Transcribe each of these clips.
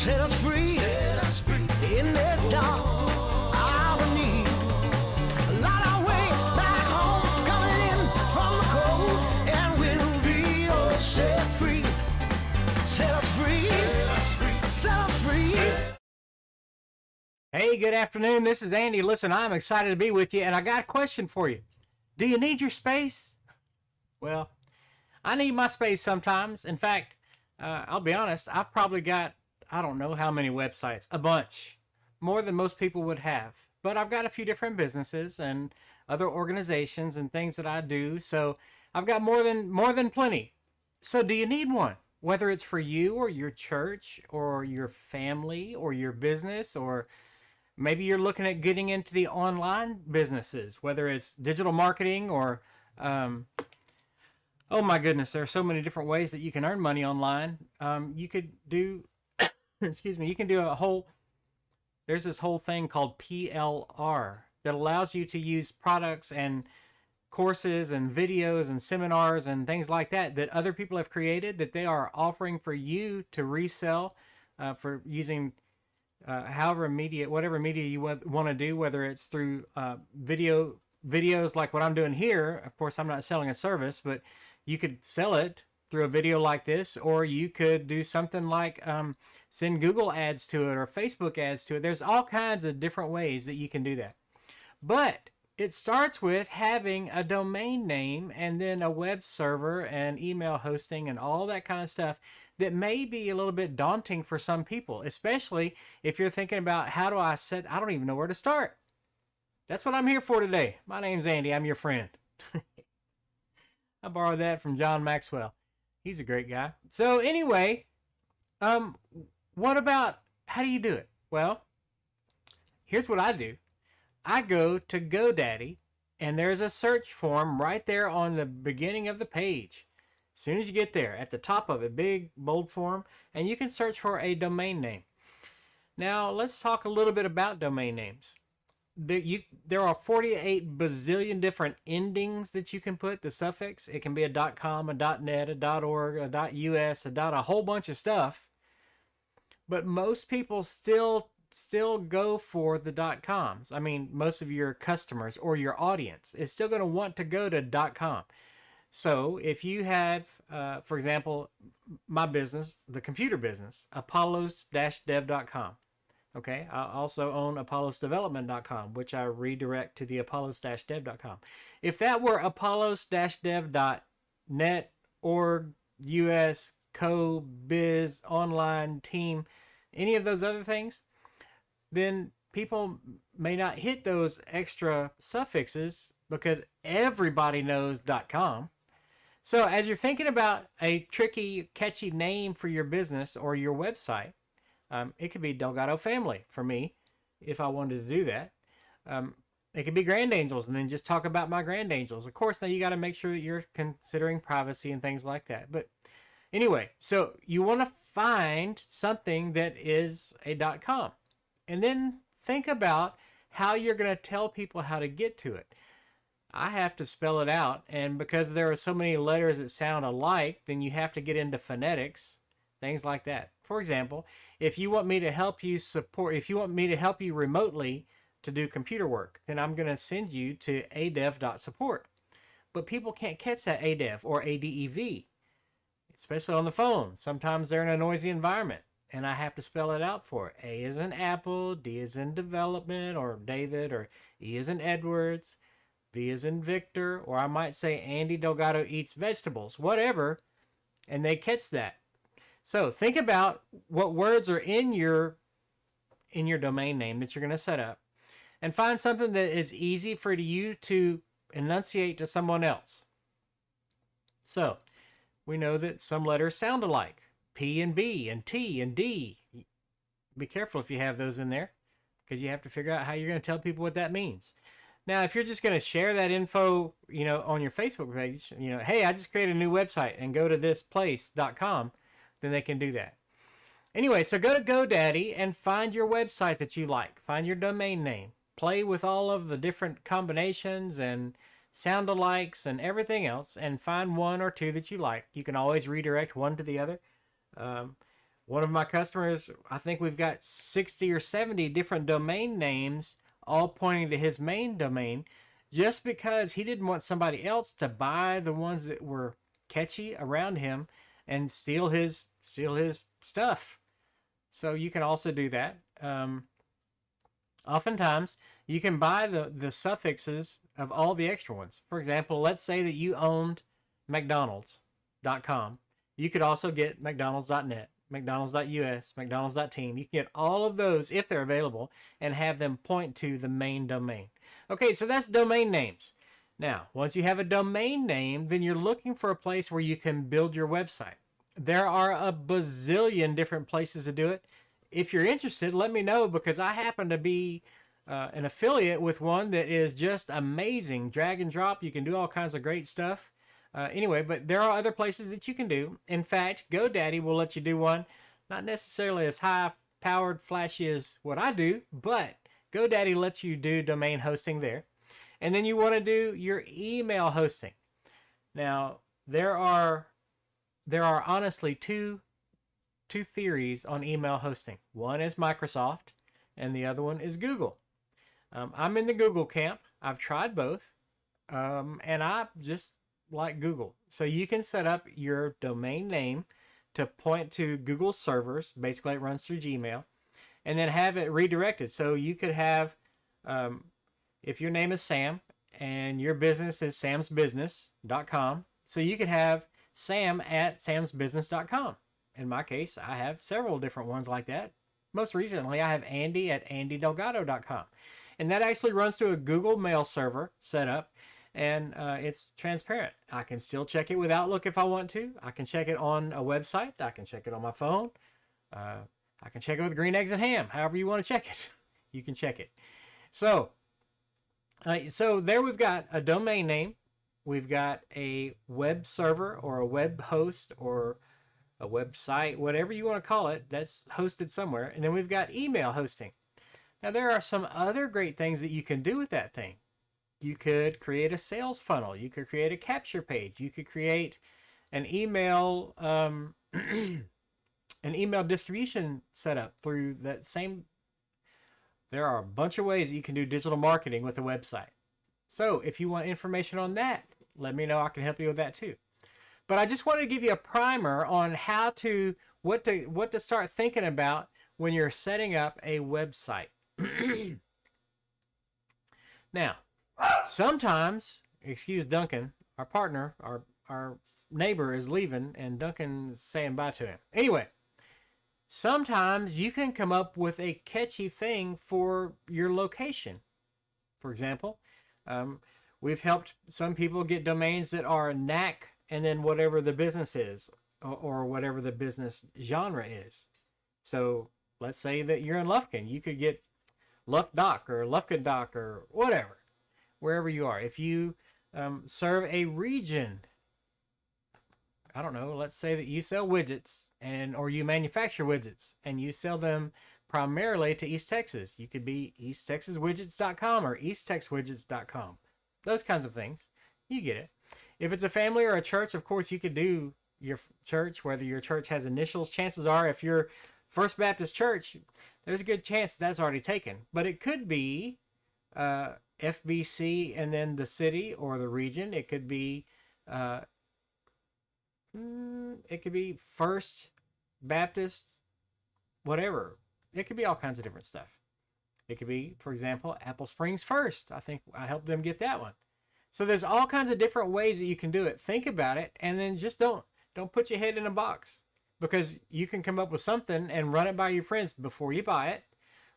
Set us free in this dark hour need. Light our way back home, coming in from the cold, and we'll be all set free. Set us free. Set us free. Hey, good afternoon. This is Andy. Listen, I'm excited to be with you, and I got a question for you. Do you need your space? Well, I need my space sometimes. In fact, I'll be honest, I've probably got, I don't know how many websites, a bunch, more than most people would have. But I've got a few different businesses and other organizations and things that I do, so I've got more than plenty. So do you need one? Whether it's for you or your church or your family or your business, or maybe you're looking at getting into the online businesses, whether it's digital marketing or oh my goodness, there are so many different ways that you can earn money online. You could do, excuse me, you can do there's this whole thing called PLR that allows you to use products and courses and videos and seminars and things like that that other people have created that they are offering for you to resell for using whatever media you want to do, whether it's through videos like what I'm doing here. Of course, I'm not selling a service, but you could sell it through a video like this, or you could do something like send Google ads to it or Facebook ads to it. There's all kinds of different ways that you can do that. But it starts with having a domain name and then a web server and email hosting and all that kind of stuff that may be a little bit daunting for some people, especially if you're thinking about I don't even know where to start. That's what I'm here for today. My name's Andy. I'm your friend. I borrowed that from John Maxwell. He's a great guy. So anyway, what about, how do you do it? Well, here's what I do. I go to GoDaddy, and there's a search form right there on the beginning of the page. As soon as you get there, at the top of it, big, bold form, and you can search for a domain name. Now, let's talk a little bit about domain names. There are 48 bazillion different endings that you can put, the suffix. It can be a .com, a .net, a .org, a .us, a whole bunch of stuff. But most people still go for the .coms. I mean, most of your customers or your audience is still going to want to go to .com. So if you have, for example, my business, the computer business, apollos-dev.com. Okay, I also own apollosdevelopment.com, which I redirect to the apollos-dev.com. If that were apollos-dev.net, org, us, co, biz, online, team, any of those other things, then people may not hit those extra suffixes because everybody knows .com. So as you're thinking about a tricky, catchy name for your business or your website, it could be Delgado Family for me, if I wanted to do that. It could be Grand Angels, and then just talk about my Grand Angels. Of course, now you got to make sure that you're considering privacy and things like that. But anyway, so you want to find something that is a .com. And then think about how you're going to tell people how to get to it. I have to spell it out, and because there are so many letters that sound alike, then you have to get into phonetics, things like that. For example, if you want me to help you remotely to do computer work, then I'm going to send you to adev.support. But people can't catch that adev or adev, especially on the phone. Sometimes they're in a noisy environment, and I have to spell it out for it. A is in Apple, D is in development, or David, or E is in Edwards, V is in Victor, or I might say Andy Delgado eats vegetables, whatever, and they catch that. So think about what words are in your domain name that you're going to set up, and find something that is easy for you to enunciate to someone else. So we know that some letters sound alike. P and B and T and D. Be careful if you have those in there, because you have to figure out how you're going to tell people what that means. Now, if you're just going to share that info, on your Facebook page, hey, I just created a new website and go to this place.com, then they can do that. Anyway, so go to GoDaddy and find your website that you like. Find your domain name. Play with all of the different combinations and sound-alikes and everything else, and find one or two that you like. You can always redirect one to the other. One of my customers, I think we've got 60 or 70 different domain names, all pointing to his main domain, just because he didn't want somebody else to buy the ones that were catchy around him and steal his stuff. So you can also do that. Oftentimes, you can buy the suffixes of all the extra ones. For example, let's say that you owned McDonald's.com. You could also get McDonald's.net, McDonald's.us, McDonald's.team. You can get all of those if they're available and have them point to the main domain. Okay, so that's domain names. Now, once you have a domain name, then you're looking for a place where you can build your website. There are a bazillion different places to do it. If you're interested, let me know, because I happen to be an affiliate with one that is just amazing. Drag and drop. You can do all kinds of great stuff. Anyway, but there are other places that you can do. In fact, GoDaddy will let you do one. Not necessarily as high-powered, flashy as what I do, but GoDaddy lets you do domain hosting there. And then you want to do your email hosting. Now, there are honestly two theories on email hosting. One is Microsoft, and the other one is Google. I'm in the Google camp. I've tried both, and I just like Google. So you can set up your domain name to point to Google servers. Basically, it runs through Gmail, and then have it redirected. So you could have, if your name is Sam and your business is samsbusiness.com, so you could have sam@samsbusiness.com. In my case, I have several different ones like that. Most recently, I have andy@andydelgado.com. And that actually runs through a Google Mail server setup, and it's transparent. I can still check it with Outlook if I want to. I can check it on a website. I can check it on my phone. I can check it with Green Eggs and Ham. However you want to check it, you can check it. So there we've got a domain name. We've got a web server or a web host or a website, whatever you want to call it, that's hosted somewhere. And then we've got email hosting. Now, there are some other great things that you can do with that thing. You could create a sales funnel. You could create a capture page. You could create an email an email distribution setup through that same. There are a bunch of ways that you can do digital marketing with a website. So if you want information on that, let me know. I can help you with that too. But I just wanted to give you a primer on what to start thinking about when you're setting up a website. Now, sometimes, excuse Duncan, our partner, our neighbor is leaving, and Duncan's saying bye to him. Anyway, sometimes you can come up with a catchy thing for your location. For example, we've helped some people get domains that are knack and then whatever the business is, or whatever the business genre is. So let's say that you're in Lufkin. You could get Lufdoc or Lufkadoc or whatever, wherever you are. If you serve a region, I don't know, let's say that you sell widgets or you manufacture widgets and you sell them primarily to East Texas. You could be easttexaswidgets.com or easttexwidgets.com. Those kinds of things. You get it. If it's a family or a church, of course, you could do your church, whether your church has initials. Chances are, if you're First Baptist Church, there's a good chance that's already taken. But it could be FBC and then the city or the region. It could be First Baptist, whatever. It could be all kinds of different stuff. It could be, for example, Apple Springs First. I think I helped them get that one. So there's all kinds of different ways that you can do it. Think about it, and then just don't put your head in a box, because you can come up with something and run it by your friends before you buy it.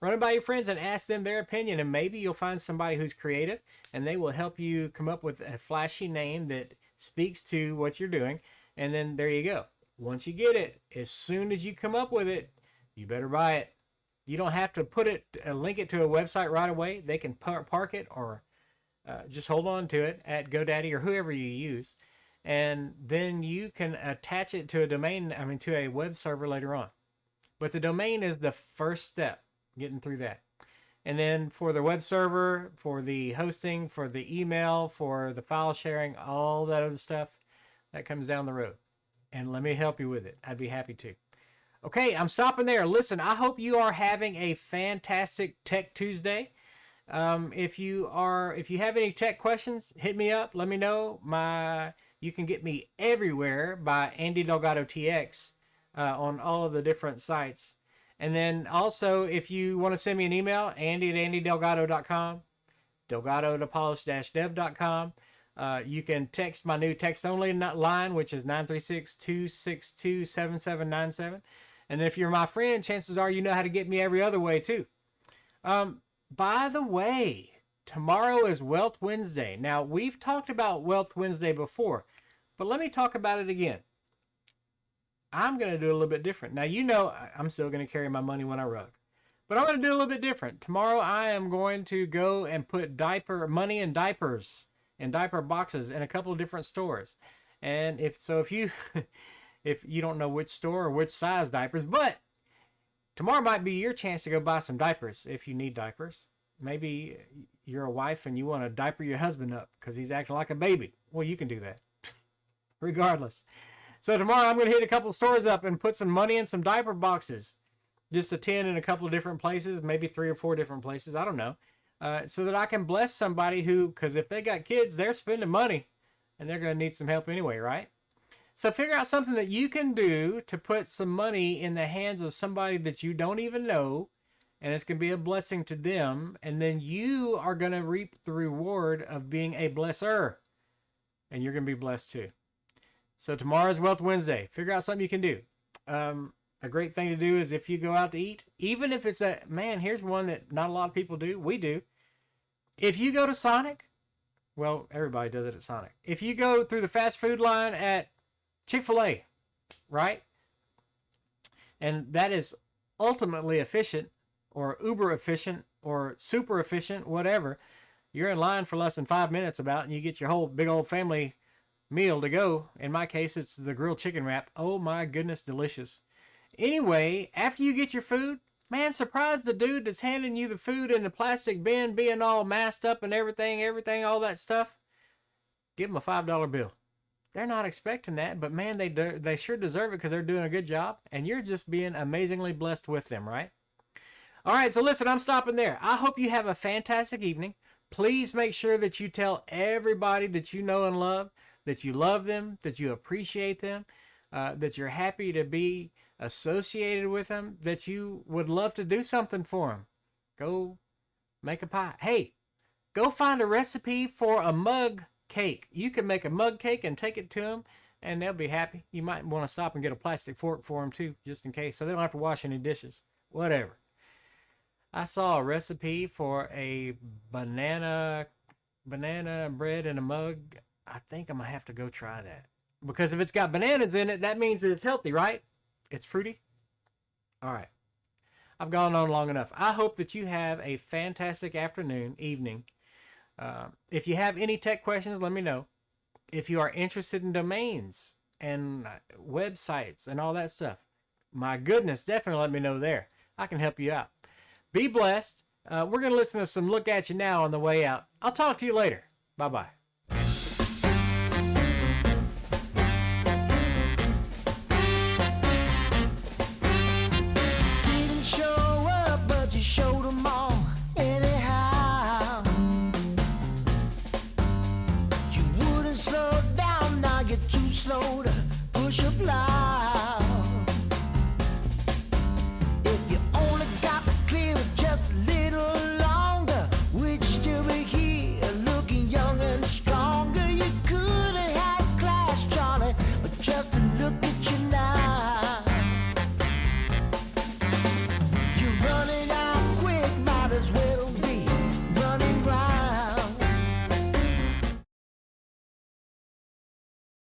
Run it by your friends and ask them their opinion, and maybe you'll find somebody who's creative, and they will help you come up with a flashy name that speaks to what you're doing, and then there you go. Once you get it, as soon as you come up with it, you better buy it. You don't have to link it to a website right away. They can park it or just hold on to it at GoDaddy or whoever you use, and then you can attach it to to a web server later on. But the domain is the first step, getting through that. And then for the web server, for the hosting, for the email, for the file sharing, all that other stuff, that comes down the road. And let me help you with it. I'd be happy to. Okay, I'm stopping there. Listen, I hope you are having a fantastic Tech Tuesday. If you have any tech questions, hit me up. Let me know. You can get me everywhere by Andy Delgado TX on all of the different sites. And then also, if you want to send me an email, andy@andydelgado.com, delgado@polish-dev.com. You can text my new text-only line, which is 936-262-7797. And if you're my friend, chances are you know how to get me every other way, too. By the way, tomorrow is Wealth Wednesday. Now, we've talked about Wealth Wednesday before, but let me talk about it again. I'm going to do a little bit different. Now, you know I'm still going to carry my money when I rug, but I'm going to do a little bit different. Tomorrow, I am going to go and put money in diapers and diaper boxes in a couple of different stores. And if you if you don't know which store or which size diapers, but tomorrow might be your chance to go buy some diapers if you need diapers. Maybe you're a wife and you want to diaper your husband up because he's acting like a baby. Well, you can do that regardless. So tomorrow I'm going to hit a couple of stores up and put some money in some diaper boxes. Just a 10 in a couple of different places, maybe 3 or 4 different places. I don't know. So that I can bless somebody because if they got kids, they're spending money and they're going to need some help anyway, right? So figure out something that you can do to put some money in the hands of somebody that you don't even know, and it's going to be a blessing to them, and then you are going to reap the reward of being a blesser, and you're going to be blessed too. So tomorrow's Wealth Wednesday. Figure out something you can do. A great thing to do is if you go out to eat, even if it's here's one that not a lot of people do. We do. If you go to Sonic, well, everybody does it at Sonic. If you go through the fast food line at Chick-fil-A, right? And that is ultimately efficient or uber efficient or super efficient, whatever. You're in line for less than 5 minutes and you get your whole big old family meal to go. In my case, it's the grilled chicken wrap. Oh my goodness, delicious. Anyway, after you get your food, man, surprise the dude that's handing you the food in the plastic bin being all masked up and everything, all that stuff. Give them a $5 bill. They're not expecting that, but man, they sure deserve it because they're doing a good job, and you're just being amazingly blessed with them, right? All right, so listen, I'm stopping there. I hope you have a fantastic evening. Please make sure that you tell everybody that you know and love that you love them, that you appreciate them, that you're happy to be associated with them, that you would love to do something for them. Go make a pie. Hey, go find a recipe for a mug cake. You can make a mug cake and take it to them, and they'll be happy. You might want to stop and get a plastic fork for them too, just in case, so they don't have to wash any dishes. Whatever. I saw a recipe for a banana bread in a mug. I think I'm going to have to go try that. Because if it's got bananas in it, that means that it's healthy, right? It's fruity. All right. I've gone on long enough. I hope that you have a fantastic afternoon, evening. If you have any tech questions, let me know. If you are interested in domains and websites and all that stuff, my goodness, definitely let me know there. I can help you out. Be blessed. We're going to listen to some Look At You Now on the way out. I'll talk to you later. Bye-bye.